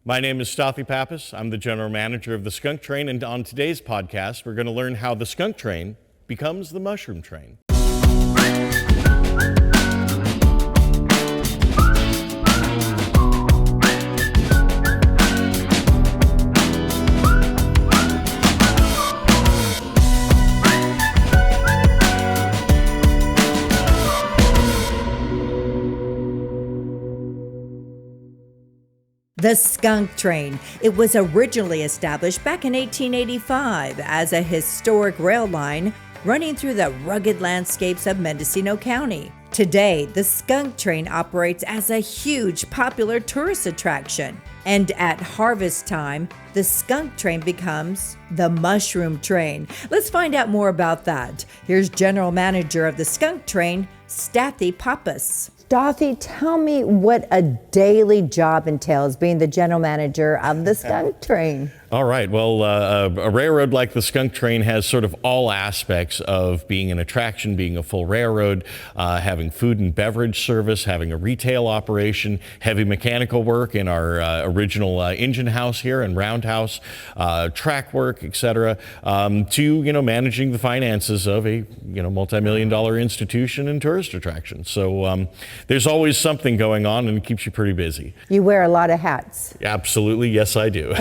My name is Stothy Pappas. I'm the general manager of the Skunk Train, and on today's podcast, we're going to learn how the Skunk Train becomes the Mushroom Train. The Skunk Train. It was originally established back in 1885 as a historic rail line running through the rugged landscapes of Mendocino County. Today, the Skunk Train operates as a huge popular tourist attraction. And at harvest time, the Skunk Train becomes the Mushroom Train. Let's find out more about that. Here's General Manager of the Skunk Train, Stothy Pappas. Stothy, tell me what a daily job entails being the general manager of the Skunk Train. All right. Well, a railroad like the Skunk Train has sort of all aspects of being an attraction, being a full railroad, having food and beverage service, having a retail operation, heavy mechanical work in our original engine house here and roundhouse, track work, etc., to managing the finances of a multi-million-dollar institution and tourist attraction. So there's always something going on, and it keeps you pretty busy. You wear a lot of hats. Absolutely, yes, I do.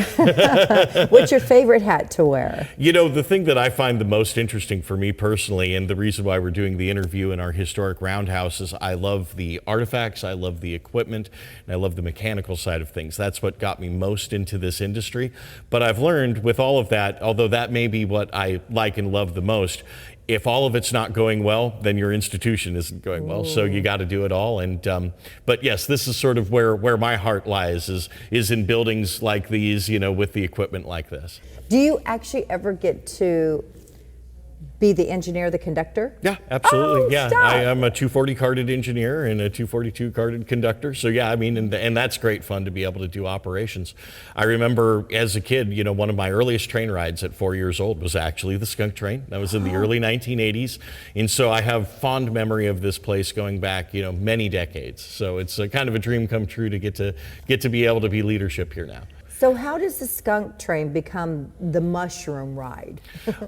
What's your favorite hat to wear? The thing that I find the most interesting for me personally, and the reason why we're doing the interview in our historic roundhouse, is I love the artifacts, I love the equipment, and I love the mechanical side of things. That's what got me most into this industry. But I've learned with all of that, although that may be what I like and love the most, if all of it's not going well, then your institution isn't going well. So you got to do it all. And but yes, this is sort of where my heart lies is in buildings like these, with the equipment like this. Do you actually ever get to be the engineer, the conductor? Yeah, absolutely. Oh, yeah, stop. I am a 240 carded engineer and a 242 carded conductor. So yeah, and that's great fun to be able to do operations. I remember as a kid, one of my earliest train rides at 4 years old was actually the Skunk Train. That was in the early 1980s. And so I have fond memory of this place going back, many decades. So it's a kind of a dream come true to get to be able to be leadership here now. So how does the Skunk Train become the mushroom ride?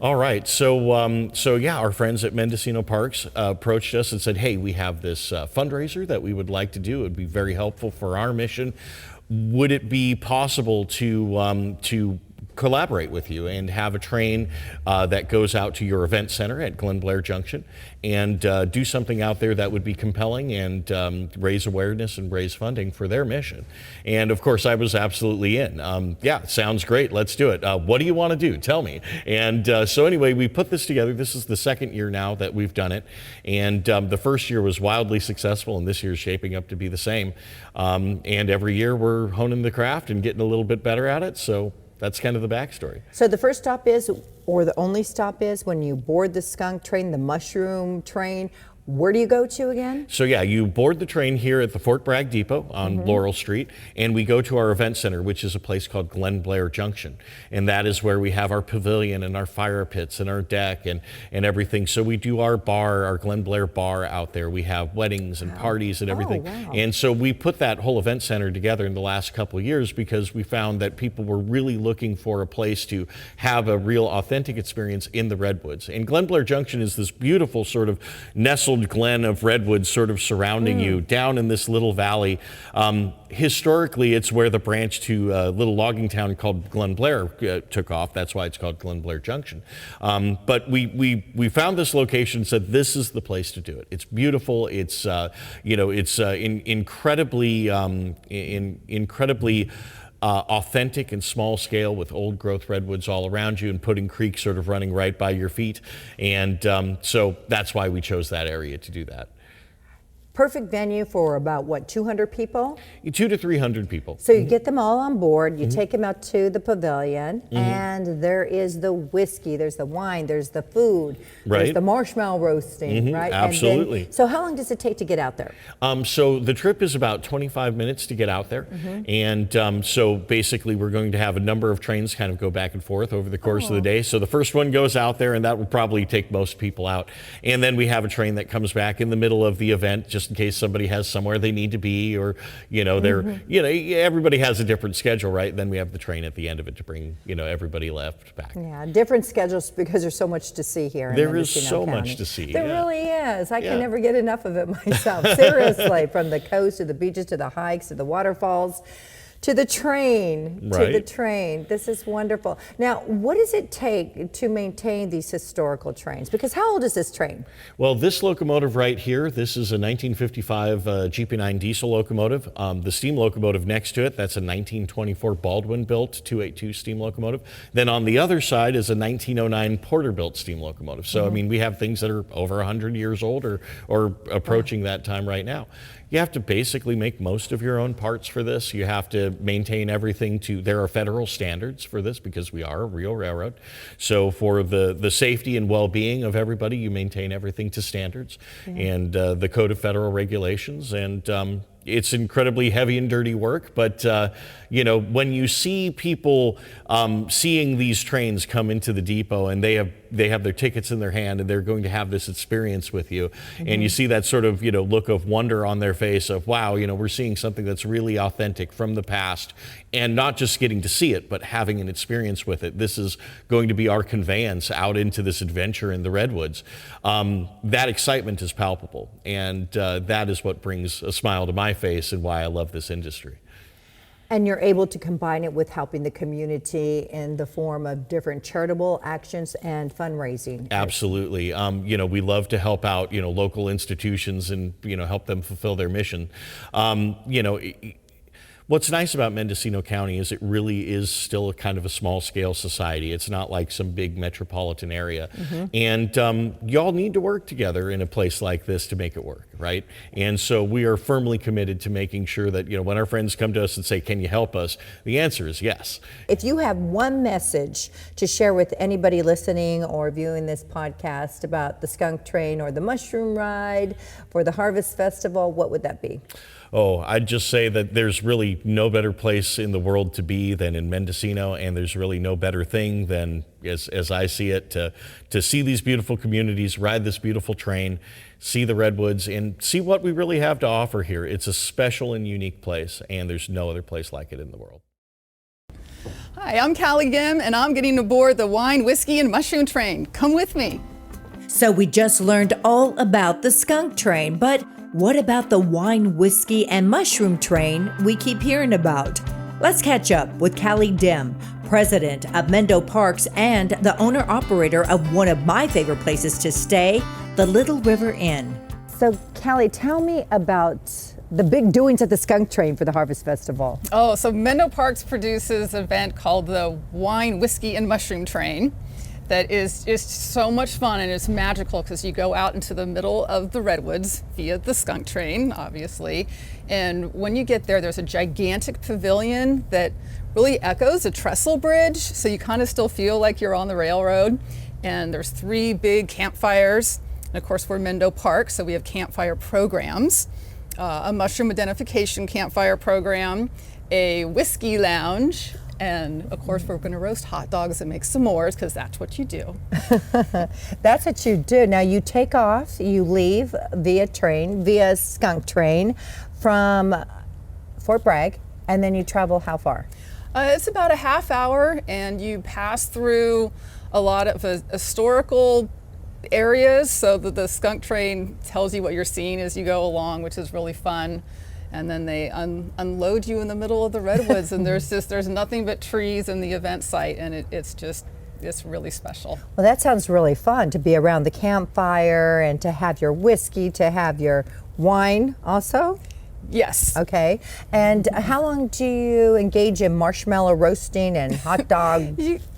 All right, so our friends at Mendocino Parks approached us and said, hey, we have this fundraiser that we would like to do. It would be very helpful for our mission. Would it be possible to collaborate with you and have a train that goes out to your event center at Glen Blair Junction and do something out there that would be compelling and raise awareness and raise funding for their mission? And of course, I was absolutely in. Yeah, sounds great. Let's do it. What do you want to do? Tell me. And so anyway, we put this together. This is the second year now that we've done it. And the first year was wildly successful, and this year is shaping up to be the same. And every year we're honing the craft and getting a little bit better at it. So that's kind of the backstory. So the first stop is, or the only stop is, when you board the Skunk Train, the Mushroom Train, where do you go to again? So yeah, you board the train here at the Fort Bragg Depot on Laurel Street, and we go to our event center, which is a place called Glen Blair Junction. And that is where we have our pavilion and our fire pits and our deck and everything. So we do our bar, our Glen Blair bar out there. We have weddings and parties and everything. Wow. And so we put that whole event center together in the last couple of years because we found that people were really looking for a place to have a real authentic experience in the Redwoods. And Glen Blair Junction is this beautiful sort of nestled glen of redwoods sort of surrounding you down in this little valley. Historically, it's where the branch to a little logging town called Glen Blair took off. That's why it's called Glen Blair Junction. But we found this location and said, this is the place to do it. It's beautiful. It's incredibly authentic and small scale with old growth redwoods all around you and Pudding Creek sort of running right by your feet. And so that's why we chose that area to do that. Perfect venue for about, 200 people? 200 to 300 people. So you get them all on board, you take them out to the pavilion, and there is the whiskey, there's the wine, there's the food, there's the marshmallow roasting, right? Absolutely. And then, so how long does it take to get out there? So the trip is about 25 minutes to get out there. And so basically we're going to have a number of trains kind of go back and forth over the course of the day. So the first one goes out there, and that will probably take most people out. And then we have a train that comes back in the middle of the event, just just in case somebody has somewhere they need to be, or they're everybody has a different schedule, right? Then we have the train at the end of it to bring everybody left back. Yeah, different schedules because there's so much to see here in There is Mendocino so County. much to see. There really is. I Yeah. can never get enough of it myself. Seriously, from the coast to the beaches to the hikes to the waterfalls to the train, Right. to the train. This is wonderful. Now, what does it take to maintain these historical trains? Because how old is this train? Well, this locomotive right here, this is a 1955 GP9 diesel locomotive. The steam locomotive next to it, that's a 1924 Baldwin-built 282 steam locomotive. Then on the other side is a 1909 Porter-built steam locomotive. So, I mean, we have things that are over 100 years old or approaching that time right now. You have to basically make most of your own parts for this. You have to maintain everything there are federal standards for this because we are a real railroad. So for the safety and well-being of everybody, you maintain everything to standards and the Code of Federal Regulations. And it's incredibly heavy and dirty work, but when you see people seeing these trains come into the depot and they have their tickets in their hand and they're going to have this experience with you, and you see that sort of look of wonder on their face of, wow, we're seeing something that's really authentic from the past, and not just getting to see it, but having an experience with it. This is going to be our conveyance out into this adventure in the Redwoods. That excitement is palpable, and that is what brings a smile to my face and why I love this industry. And you're able to combine it with helping the community in the form of different charitable actions and fundraising. Absolutely. We love to help out, local institutions and, help them fulfill their mission. What's nice about Mendocino County is it really is still a kind of a small scale society. It's not like some big metropolitan area. And y'all need to work together in a place like this to make it work, right? And so we are firmly committed to making sure that, when our friends come to us and say, can you help us? The answer is yes. If you have one message to share with anybody listening or viewing this podcast about the Skunk Train or the Mushroom Ride for the Harvest Festival, what would that be? Oh, I'd just say that there's really no better place in the world to be than in Mendocino, and there's really no better thing than, as I see it, to see these beautiful communities, ride this beautiful train, see the Redwoods, and see what we really have to offer here. It's a special and unique place, and there's no other place like it in the world. Hi, I'm Callie Gim, and I'm getting aboard the wine, whiskey, and mushroom train. Come with me. So we just learned all about the Skunk Train, but what about the wine, whiskey, and mushroom train we keep hearing about? Let's catch up with Callie Dim, president of Mendo Parks and the owner-operator of one of my favorite places to stay, the Little River Inn. So, Callie, tell me about the big doings at the Skunk Train for the Harvest Festival. Oh, so Mendo Parks produces an event called the Wine, Whiskey, and Mushroom Train that is just so much fun, and it's magical because you go out into the middle of the Redwoods via the Skunk Train, obviously. And when you get there, there's a gigantic pavilion that really echoes a trestle bridge, so you kind of still feel like you're on the railroad. And there's 3 big campfires. And of course, we're Mendo Park, so we have campfire programs, a mushroom identification campfire program, a whiskey lounge, and of course, we're going to roast hot dogs and make s'mores because that's what you do. That's what you do. Now you take off, you leave via Skunk Train from Fort Bragg, and then you travel how far? It's about a half hour, and you pass through a lot of historical areas, so that the Skunk Train tells you what you're seeing as you go along, which is really fun. And then they unload you in the middle of the Redwoods, and there's nothing but trees in the event site, and it's really special. Well, that sounds really fun to be around the campfire and to have your whiskey, to have your wine also. Yes. Okay. And how long do you engage in marshmallow roasting and hot dog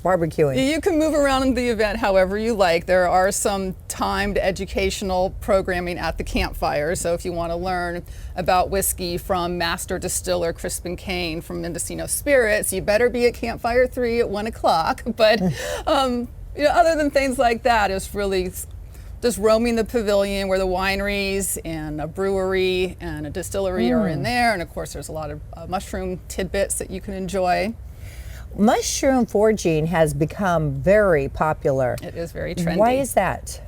barbecuing? You can move around in the event however you like. There are some timed educational programming at the campfire. So if you want to learn about whiskey from master distiller Crispin Kane from Mendocino Spirits, you better be at Campfire 3 at 1 o'clock. But other than things like that, it's really just roaming the pavilion where the wineries and a brewery and a distillery are in there. And of course, there's a lot of mushroom tidbits that you can enjoy. Mushroom foraging has become very popular. It is very trendy. Why is that?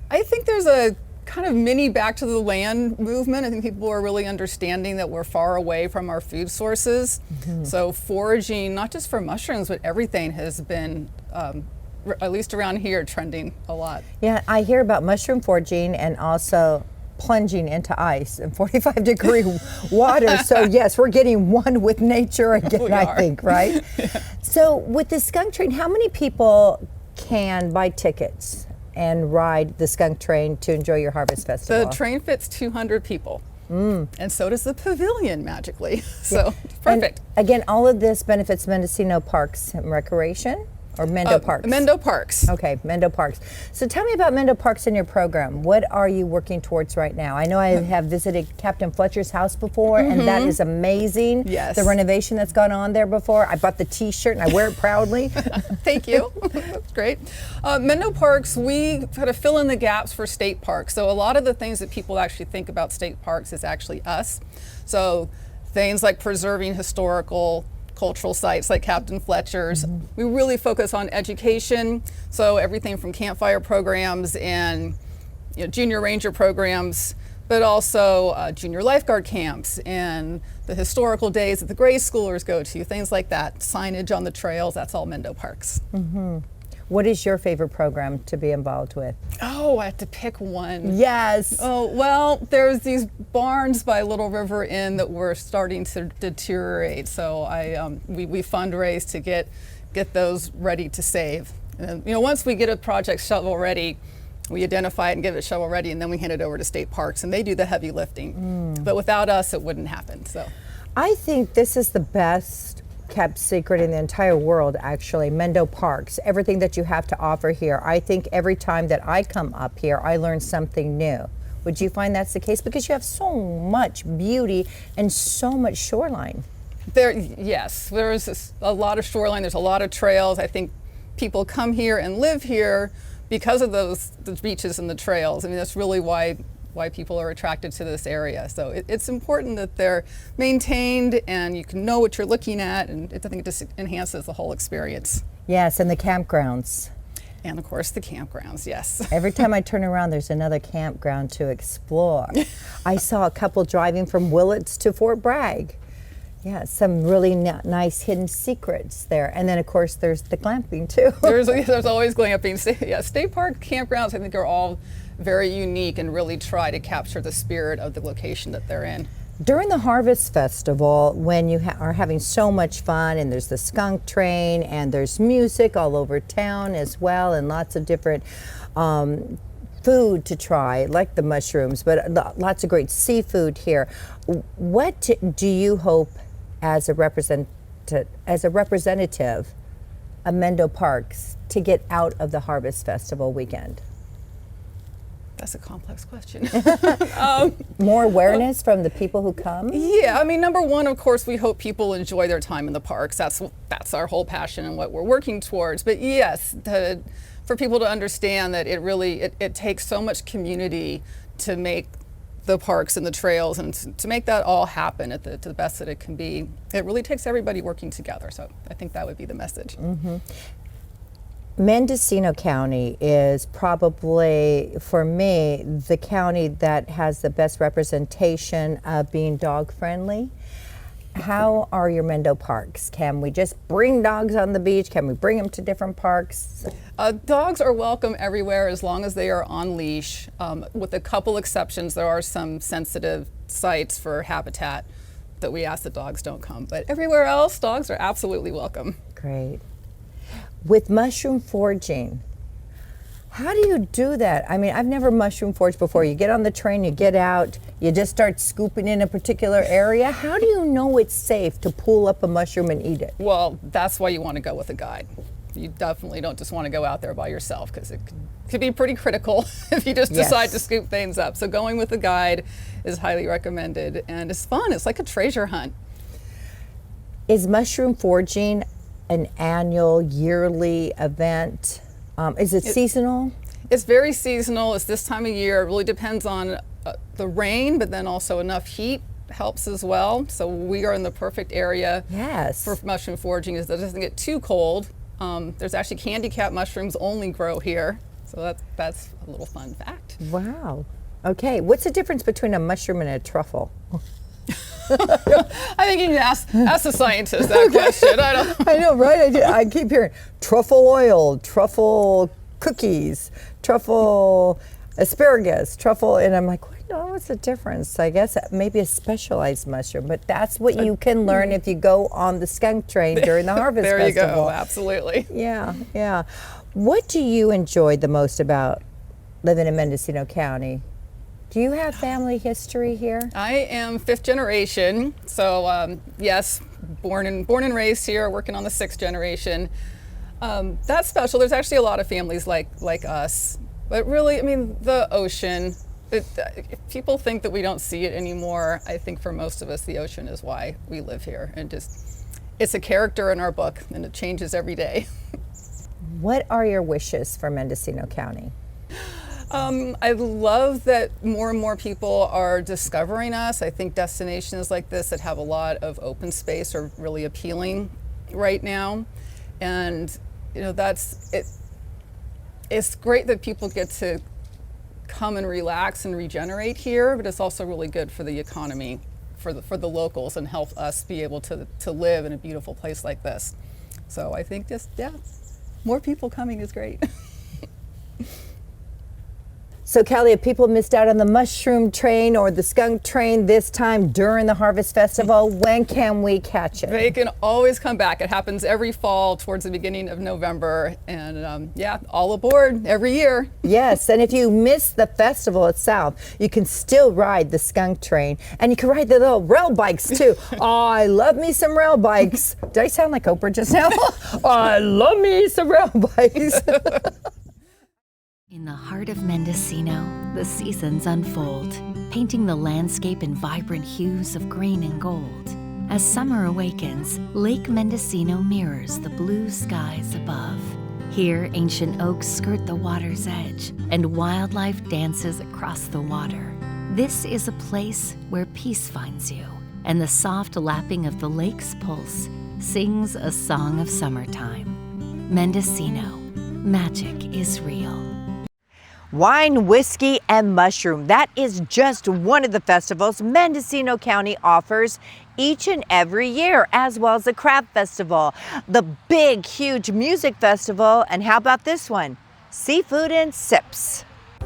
I think there's a kind of mini back to the land movement. I think people are really understanding that we're far away from our food sources. So foraging, not just for mushrooms, but everything has been, at least around here, trending a lot. Yeah, I hear about mushroom foraging and also plunging into ice in 45-degree water. So yes, we're getting one with nature again, I think, right? Yeah. So with the skunk train, how many people can buy tickets and ride the skunk train to enjoy your Harvest Festival? The train fits 200 people. And so does the pavilion magically. So perfect. And again, all of this benefits Mendocino Parks and Recreation, or Mendo Parks? Mendo Parks. Okay, Mendo Parks. So tell me about Mendo Parks and your program. What are you working towards right now? I know I have visited Captain Fletcher's house before, and that is amazing. Yes. The renovation that's gone on there before. I bought the t-shirt and I wear it proudly. Thank you. That's great. Mendo Parks, we kind of fill in the gaps for state parks. So a lot of the things that people actually think about state parks is actually us. So things like preserving historical cultural sites like Captain Fletcher's. We really focus on education, so everything from campfire programs and junior ranger programs, but also junior lifeguard camps and the historical days that the grade schoolers go to, things like that. Signage on the trails, that's all Mendo Parks. What is your favorite program to be involved with? Oh, I have to pick one. Yes. Oh, well, there's these barns by Little River Inn that were starting to deteriorate. So we fundraise to get those ready to save. And once we get a project shovel ready, we identify it and get it shovel ready, and then we hand it over to state parks, and they do the heavy lifting. But without us, it wouldn't happen. So I think this is the best kept secret in the entire world, actually. Mendo Parks, everything that you have to offer here. I think every time that I come up here, I learn something new. Would you find that's the case? Because you have so much beauty and so much shoreline. Yes, there's a lot of shoreline, there's a lot of trails. I think people come here and live here because of the beaches and the trails. I mean, that's really why people are attracted to this area. So it's important that they're maintained and you can know what you're looking at, and I think it just enhances the whole experience. Yes, and the campgrounds. And of course the campgrounds, yes. Every time I turn around, there's another campground to explore. I saw a couple driving from Willits to Fort Bragg. Yeah, some really nice hidden secrets there. And then of course there's the glamping too. There's always glamping. State park campgrounds I think are all very unique and really try to capture the spirit of the location that they're in. During the Harvest Festival, when you are having so much fun, and there's the skunk train, and there's music all over town as well, and lots of different food to try, like the mushrooms, but lots of great seafood here. What do you hope as a representative of Mendo Parks to get out of the Harvest Festival weekend? That's a complex question. More awareness from the people who come? Yeah, I mean, number one, of course, we hope people enjoy their time in the parks. That's our whole passion and what we're working towards. But yes, for people to understand that it takes so much community to make the parks and the trails, and to make that all happen to the best that it can be. It really takes everybody working together. So I think that would be the message. Mendocino County is probably, for me, the county that has the best representation of being dog friendly. How are your Mendo parks? Can we just bring dogs on the beach? Can we bring them to different parks? Dogs are welcome everywhere as long as they are on leash. With a couple exceptions, there are some sensitive sites for habitat that we ask that dogs don't come. But everywhere else, dogs are absolutely welcome. Great. With mushroom foraging, how do you do that? I mean, I've never mushroom foraged before. You get on the train, you get out, you just start scooping in a particular area. How do you know it's safe to pull up a mushroom and eat it? Well, that's why you want to go with a guide. You definitely don't just want to go out there by yourself, because it could be pretty critical if you just decide to scoop things up. So going with a guide is highly recommended, and it's fun. It's like a treasure hunt. Is mushroom foraging an annual, yearly event? Is it seasonal? It's very seasonal. It's this time of year. It really depends on the rain, but then also enough heat helps as well. So we are in the perfect area for mushroom foraging, is that it doesn't get too cold. There's actually candy cap mushrooms only grow here. So that's a little fun fact. Wow. Okay, what's the difference between a mushroom and a truffle? I think you can ask the scientist that question. I know, right? I keep hearing truffle oil, truffle cookies, truffle asparagus, truffle, and I'm like, what's the difference? I guess maybe a specialized mushroom, but that's what you can learn if you go on the skunk train during the Harvest there Festival. There you go, absolutely. Yeah. What do you enjoy the most about living in Mendocino County? Do you have family history here? I am 5th generation, so yes, born and raised here, working on the 6th generation. That's special. There's actually a lot of families like us, but really, I mean, the ocean. If people think that we don't see it anymore, I think for most of us, the ocean is why we live here, and it's a character in our book, and it changes every day. What are your wishes for Mendocino County? I love that more and more people are discovering us. I think destinations like this that have a lot of open space are really appealing right now. And that's it. It's great that people get to come and relax and regenerate here, but it's also really good for the economy, for the locals, and help us be able to live in a beautiful place like this. So I think more people coming is great. So Kelly, if people missed out on the mushroom train or the skunk train this time during the Harvest Festival, when can we catch it? They can always come back. It happens every fall towards the beginning of November, and all aboard every year. Yes, and if you miss the festival itself, you can still ride the skunk train, and you can ride the little rail bikes too. Oh, I love me some rail bikes. Did I sound like Oprah just now? Oh, I love me some rail bikes. In the heart of Mendocino, the seasons unfold, painting the landscape in vibrant hues of green and gold. As summer awakens, Lake Mendocino mirrors the blue skies above. Here, ancient oaks skirt the water's edge, and wildlife dances across the water. This is a place where peace finds you, and the soft lapping of the lake's pulse sings a song of summertime. Mendocino, magic is real. Wine, whiskey, and mushroom. That is just one of the festivals Mendocino County offers each and every year, as well as the Crab Festival, the big, huge music festival, and how about this one? Seafood and Sips.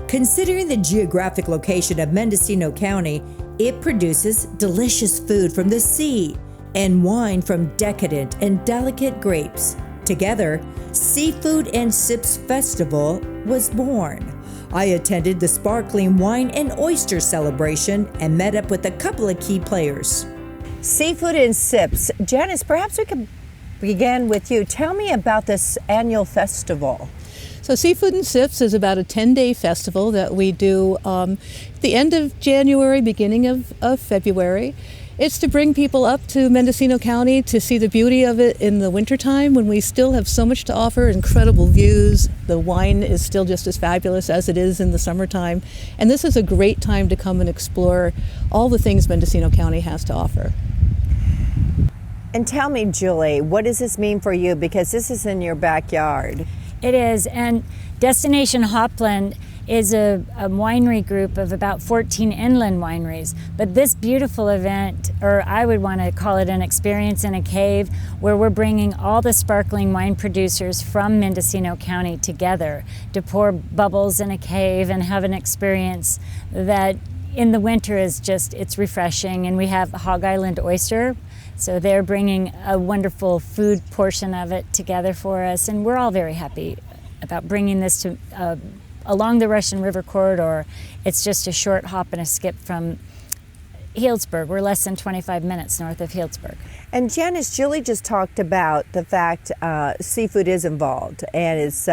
Considering the geographic location of Mendocino County, it produces delicious food from the sea and wine from decadent and delicate grapes. Together, Seafood and Sips Festival was born. I attended the Sparkling Wine and Oyster celebration and met up with a couple of key players. Seafood and Sips. Janice, perhaps we could begin with you. Tell me about this annual festival. So Seafood and Sips is about a 10-day festival that we do the end of January, beginning of February. It's to bring people up to Mendocino County to see the beauty of it in the wintertime when we still have so much to offer, incredible views. The wine is still just as fabulous as it is in the summertime. And this is a great time to come and explore all the things Mendocino County has to offer. And tell me, Julie, what does this mean for you? Because this is in your backyard. It is, and Destination Hopland is a winery group of about 14 inland wineries. But this beautiful event, or I would want to call it an experience in a cave, where we're bringing all the sparkling wine producers from Mendocino County together to pour bubbles in a cave and have an experience that in the winter is just, it's refreshing. And we have Hog Island Oyster, so they're bringing a wonderful food portion of it together for us. And we're all very happy about bringing this to along the Russian River corridor. It's just a short hop and a skip from Healdsburg. We're less than 25 minutes north of Healdsburg. And Janice, Julie just talked about the fact seafood is involved and it's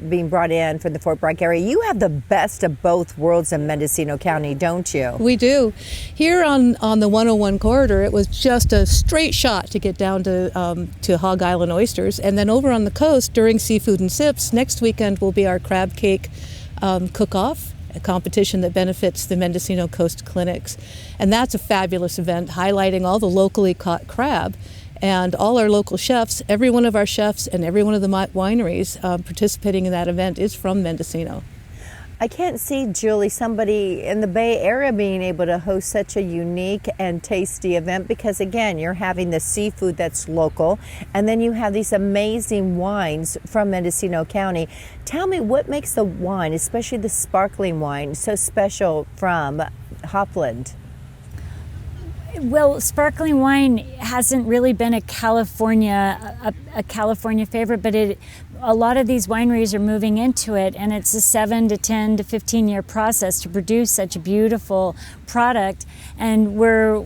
being brought in from the Fort Bragg area. You have the best of both worlds in Mendocino County, don't you? We do. Here on the 101 corridor, it was just a straight shot to get down to Hog Island Oysters. And then over on the coast during Seafood and Sips, next weekend will be our crab cake cook-off, a competition that benefits the Mendocino Coast Clinics. And that's a fabulous event highlighting all the locally caught crab and all our local chefs. Every one of our chefs and every one of the wineries participating in that event is from Mendocino. I can't see, Julie, somebody in the Bay Area being able to host such a unique and tasty event because, again, you're having the seafood that's local, and then you have these amazing wines from Mendocino County. Tell me, what makes the wine, especially the sparkling wine, so special from Hopland? Well, sparkling wine hasn't really been a California favorite, but a lot of these wineries are moving into it, and it's a 7 to 10 to 15 year process to produce such a beautiful product, and we're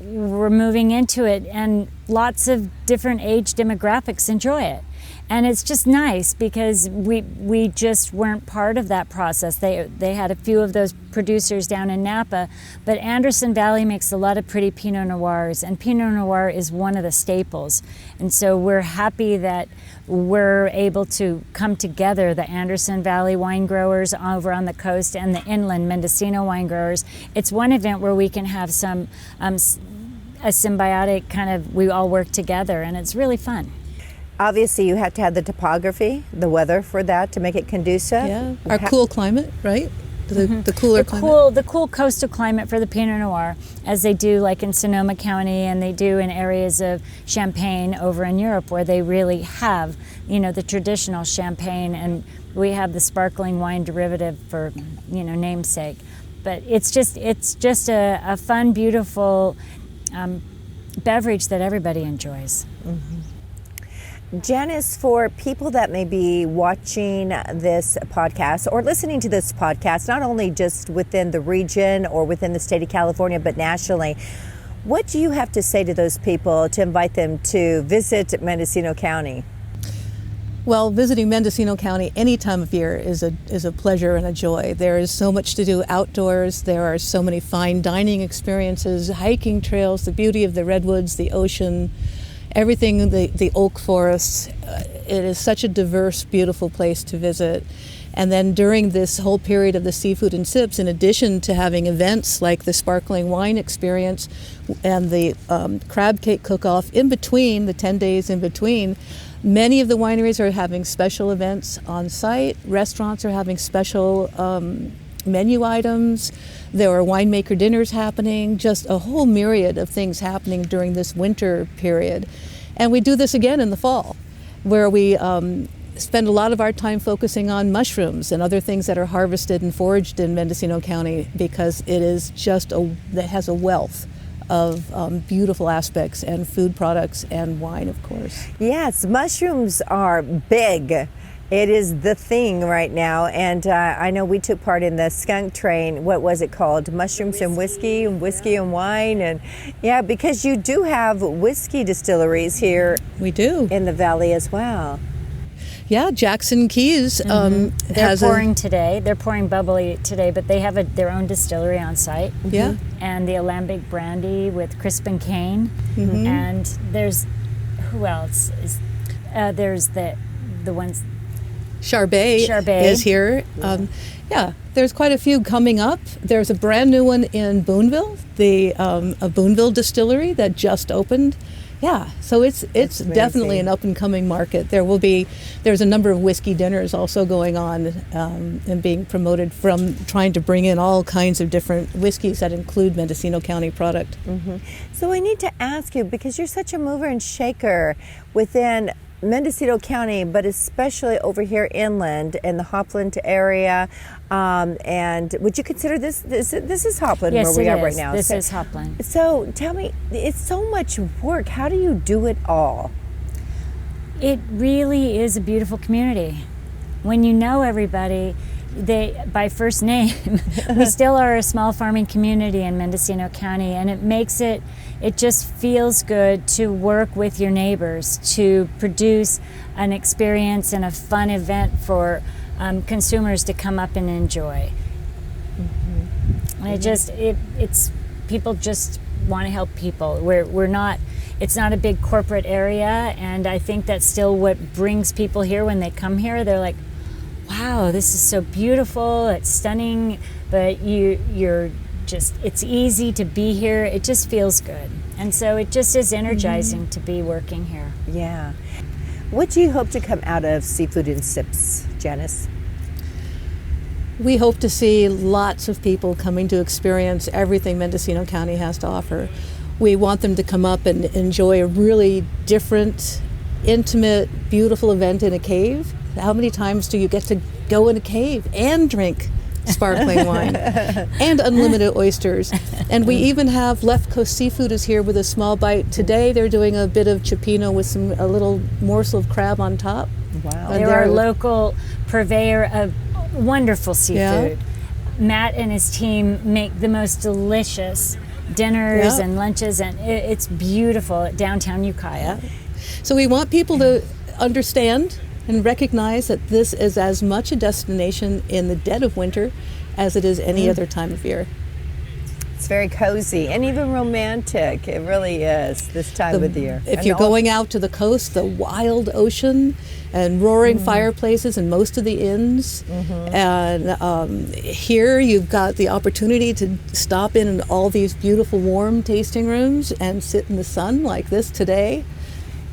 moving into it, and lots of different age demographics enjoy it. And it's just nice because we just weren't part of that process. They had a few of those producers down in Napa, but Anderson Valley makes a lot of pretty Pinot Noirs, and Pinot Noir is one of the staples. And so we're happy that we're able to come together, the Anderson Valley wine growers over on the coast and the inland Mendocino wine growers. It's one event where we can have some a symbiotic kind of, we all work together, and it's really fun. Obviously, you have to have the topography, the weather for that to make it conducive. Yeah, our cool climate, right? The cooler climate. The cool coastal climate for the Pinot Noir, as they do like in Sonoma County, and they do in areas of Champagne over in Europe where they really have, the traditional Champagne, and we have the sparkling wine derivative for, namesake. But it's just a fun, beautiful beverage that everybody enjoys. Mm-hmm. Janice, for people that may be watching this podcast or listening to this podcast, not only just within the region or within the state of California, but nationally, what do you have to say to those people to invite them to visit Mendocino County? Well, visiting Mendocino County any time of year is a pleasure and a joy. There is so much to do outdoors. There are so many fine dining experiences, hiking trails, the beauty of the redwoods, the ocean, everything, the oak forests. It is such a diverse, beautiful place to visit. And then during this whole period of the Seafood and Sips, in addition to having events like the sparkling wine experience and the crab cake cook-off in between, the 10 days in between, many of the wineries are having special events on site. Restaurants are having special menu items. There are winemaker dinners happening, just a whole myriad of things happening during this winter period. And we do this again in the fall, where we spend a lot of our time focusing on mushrooms and other things that are harvested and foraged in Mendocino County, because it is that has a wealth of beautiful aspects, and food products and wine, of course. Yes, mushrooms are big. It is the thing right now, and I know we took part in the Skunk train. What was it called? Mushrooms and whiskey and wine, and yeah, because you do have whiskey distilleries here. We do in the valley as well. Yeah, Jackson Keys They're pouring today. They're pouring bubbly today, but they have their own distillery on site. Yeah, and the Alembic brandy with Crispin Cane, mm-hmm. and there's who else is there's the ones. Charbet is here. There's quite a few coming up. There's a brand new one in Boonville, a Boonville distillery that just opened. Yeah, so it's definitely an up and coming market. There's a number of whiskey dinners also going on and being promoted from trying to bring in all kinds of different whiskeys that include Mendocino County product. Mm-hmm. So I need to ask you, because you're such a mover and shaker within Mendocino County, but especially over here inland in the Hopland area, and would you consider this is Hopland where we are right now? This is Hopland. So tell me, it's so much work. How do you do it all? It really is a beautiful community. When you know everybody by first name, we still are a small farming community in Mendocino County, and it just feels good to work with your neighbors to produce an experience and a fun event for consumers to come up and enjoy. Mm-hmm. And it's people just want to help people. It's not a big corporate area, and I think that's still what brings people here when they come here. They're like, wow, this is so beautiful, it's stunning, but it's easy to be here. It just feels good. And so it just is energizing to be working here. Yeah. What do you hope to come out of Seafood and Sips, Janice? we hope to see lots of people coming to experience everything Mendocino County has to offer. We want them to come up and enjoy a really different, intimate, beautiful event in a cave. How many times do you get to go in a cave and drink sparkling wine and unlimited oysters? And we even have Left Coast Seafood is here with a small bite. Today they're doing a bit of cioppino with a little morsel of crab on top. Wow. They're our local purveyor of wonderful seafood. Matt and his team make the most delicious dinners and lunches, and it's beautiful at downtown Ukiah. So we want people to understand and recognize that this is as much a destination in the dead of winter as it is any other time of year. It's very cozy and even romantic. It really is this time of the year. If you're going out to the coast, the wild ocean and roaring fireplaces in most of the inns. And here you've got the opportunity to stop in all these beautiful warm tasting rooms and sit in the sun like this today.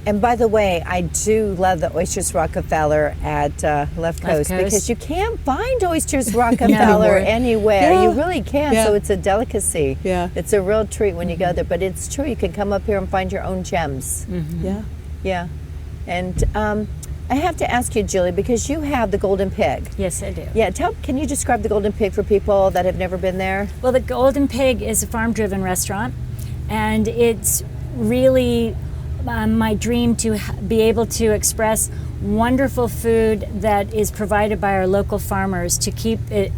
And by the way, I do love the Oysters Rockefeller at Left Coast because you can't find Oysters Rockefeller anywhere. You really can't, so it's a delicacy. It's a real treat when you go there, but it's true, you can come up here and find your own gems. Yeah. And I have to ask you, Julie, because you have the Golden Pig. Yes, I do. Yeah, can you describe the Golden Pig for people that have never been there? Well, the Golden Pig is a farm-driven restaurant, and it's really my dream to be able to express wonderful food that is provided by our local farmers to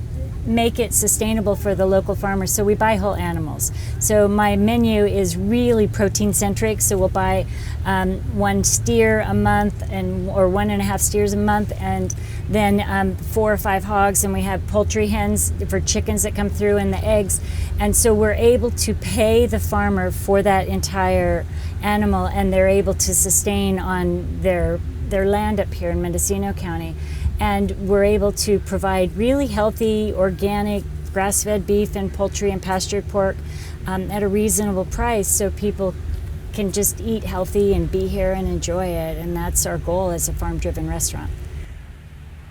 make it sustainable for the local farmers. So we buy whole animals. So my menu is really protein centric. So we'll buy 1 steer a month or 1.5 steers a month, and then 4 or 5 hogs, and we have poultry hens for chickens that come through and the eggs. And so we're able to pay the farmer for that entire animal, and they're able to sustain on their land up here in Mendocino County. And we're able to provide really healthy, organic, grass-fed beef and poultry and pastured pork at a reasonable price, so people can just eat healthy and be here and enjoy it. And that's our goal as a farm-driven restaurant.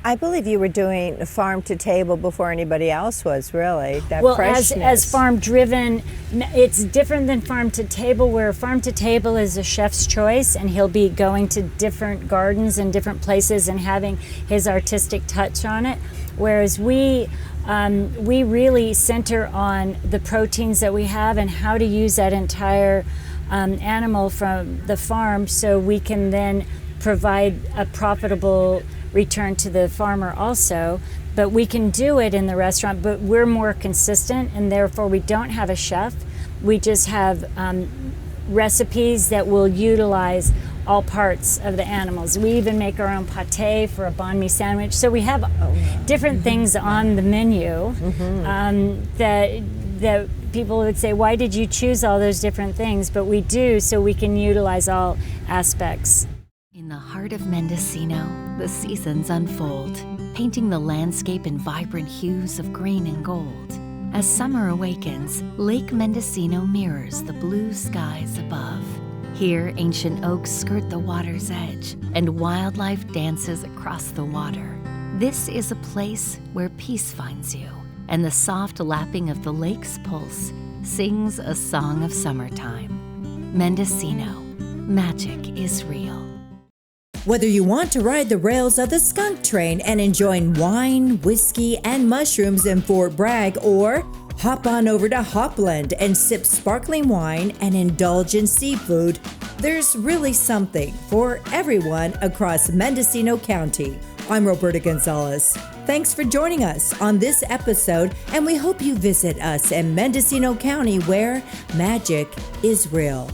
I believe you were doing farm to table before anybody else was, really. That well, freshness. as farm driven, it's different than farm to table, where farm to table is a chef's choice, and he'll be going to different gardens and different places and having his artistic touch on it. Whereas we really center on the proteins that we have and how to use that entire animal from the farm, so we can then provide a profitable return to the farmer also. But we can do it in the restaurant, but we're more consistent, and therefore we don't have a chef. We just have recipes that will utilize all parts of the animals. We even make our own pate for a banh mi sandwich. So we have different things on the menu that people would say, why did you choose all those different things? But we do, so we can utilize all aspects. In the heart of Mendocino, the seasons unfold, painting the landscape in vibrant hues of green and gold. As summer awakens, Lake Mendocino mirrors the blue skies above. Here, ancient oaks skirt the water's edge, and wildlife dances across the water. This is a place where peace finds you, and the soft lapping of the lake's pulse sings a song of summertime. Mendocino, magic is real. Whether you want to ride the rails of the Skunk train and enjoy wine, whiskey, and mushrooms in Fort Bragg, or hop on over to Hopland and sip sparkling wine and indulge in seafood, there's really something for everyone across Mendocino County. I'm Roberta Gonzales. Thanks for joining us on this episode, and we hope you visit us in Mendocino County, where magic is real.